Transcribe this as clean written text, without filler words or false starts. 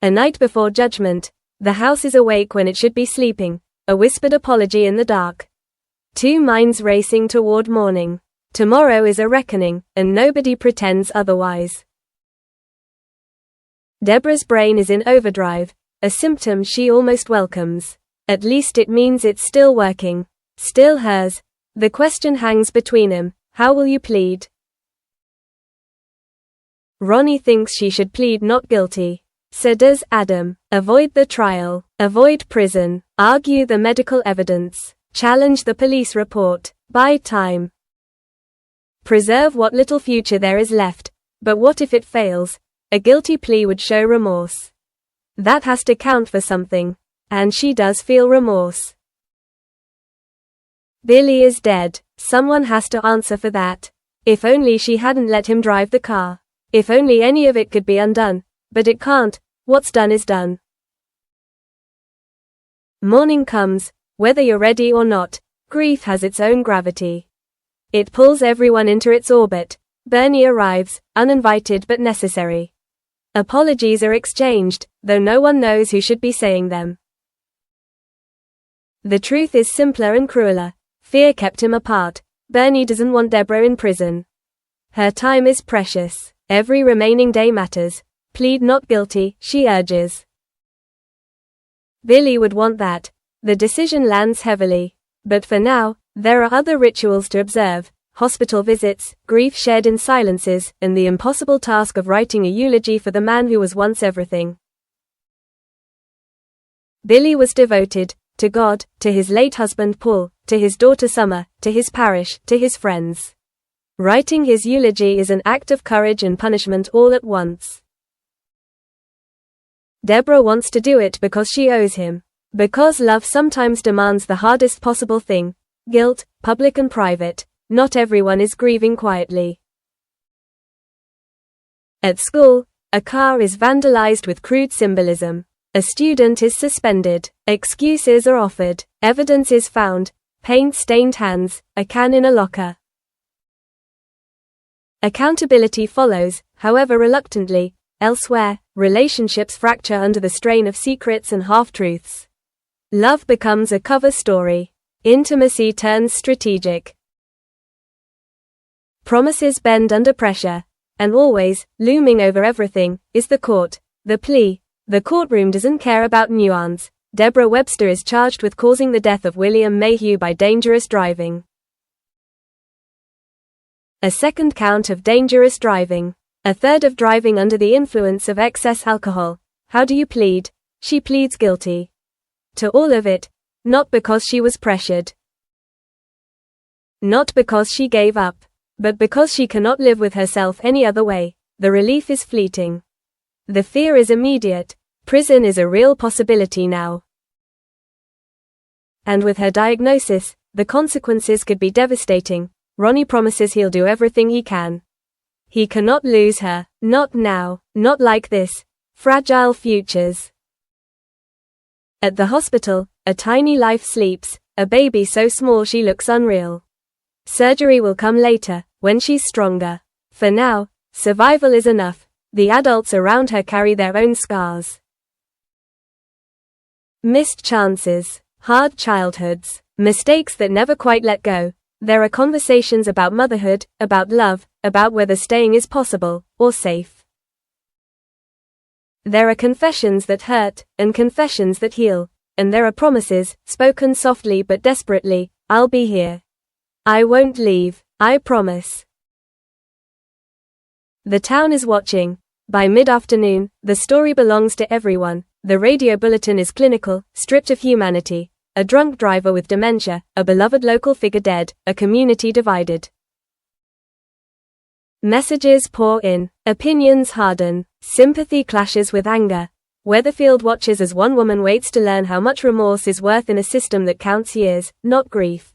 A night before judgment. The house is awake when it should be sleeping. A whispered apology in the dark. Two minds racing toward morning. Tomorrow is a reckoning, and nobody pretends otherwise. Deborah's brain is in overdrive, a symptom she almost welcomes. At least it means it's still working. Still hers. The question hangs between them. How will you plead? Ronnie thinks she should plead not guilty. So does Adam. Avoid the trial. Avoid prison. Argue the medical evidence. Challenge the police report. Buy time. Preserve what little future there is left. But what if it fails? A guilty plea would show remorse. That has to count for something. And she does feel remorse. Billy is dead. Someone has to answer for that. If only she hadn't let him drive the car. If only any of it could be undone. But it can't. What's done is done. Morning comes. Whether you're ready or not, grief has its own gravity. It pulls everyone into its orbit. Bernie arrives, uninvited but necessary. Apologies are exchanged, though no one knows who should be saying them. The truth is simpler and crueler. Fear kept him apart. Bernie doesn't want Deborah in prison. Her time is precious. Every remaining day matters. Plead not guilty, she urges. Billy would want that. The decision lands heavily. But for now, there are other rituals to observe. Hospital visits, grief shared in silences, and the impossible task of writing a eulogy for the man who was once everything. Billy was devoted to God, to his late husband Paul, to his daughter Summer, to his parish, to his friends. Writing his eulogy is an act of courage and punishment all at once. Deborah wants to do it because she owes him. Because love sometimes demands the hardest possible thing. Guilt, public and private. Not everyone is grieving quietly. At school, a car is vandalized with crude symbolism. A student is suspended. Excuses are offered. Evidence is found. Paint-stained hands, a can in a locker. Accountability follows, however reluctantly. Elsewhere, relationships fracture under the strain of secrets and half-truths. Love becomes a cover story. Intimacy turns strategic. Promises bend under pressure. And always, looming over everything, is the court. The plea. The courtroom doesn't care about nuance. Deborah Webster is charged with causing the death of William Mayhew by dangerous driving. A second count of dangerous driving. A third of driving under the influence of excess alcohol. How do you plead? She pleads guilty. To all of it. Not because she was pressured. Not because she gave up. But because she cannot live with herself any other way. The relief is fleeting. The fear is immediate. Prison is a real possibility now. And with her diagnosis, the consequences could be devastating. Ronnie promises he'll do everything he can. He cannot lose her. Not now. Not like this. Fragile futures. At the hospital, a tiny life sleeps, a baby so small she looks unreal. Surgery will come later, when she's stronger. For now, survival is enough. The adults around her carry their own scars. Missed chances. Hard childhoods. Mistakes that never quite let go. There are conversations about motherhood, about love, about whether staying is possible, or safe. There are confessions that hurt, and confessions that heal. And there are promises, spoken softly but desperately. I'll be here. I won't leave. I promise. The town is watching. By mid-afternoon, the story belongs to everyone. The radio bulletin is clinical, stripped of humanity. A drunk driver with dementia, a beloved local figure dead, a community divided. Messages pour in. Opinions harden. Sympathy clashes with anger. Weatherfield watches as one woman waits to learn how much remorse is worth in a system that counts years, not grief.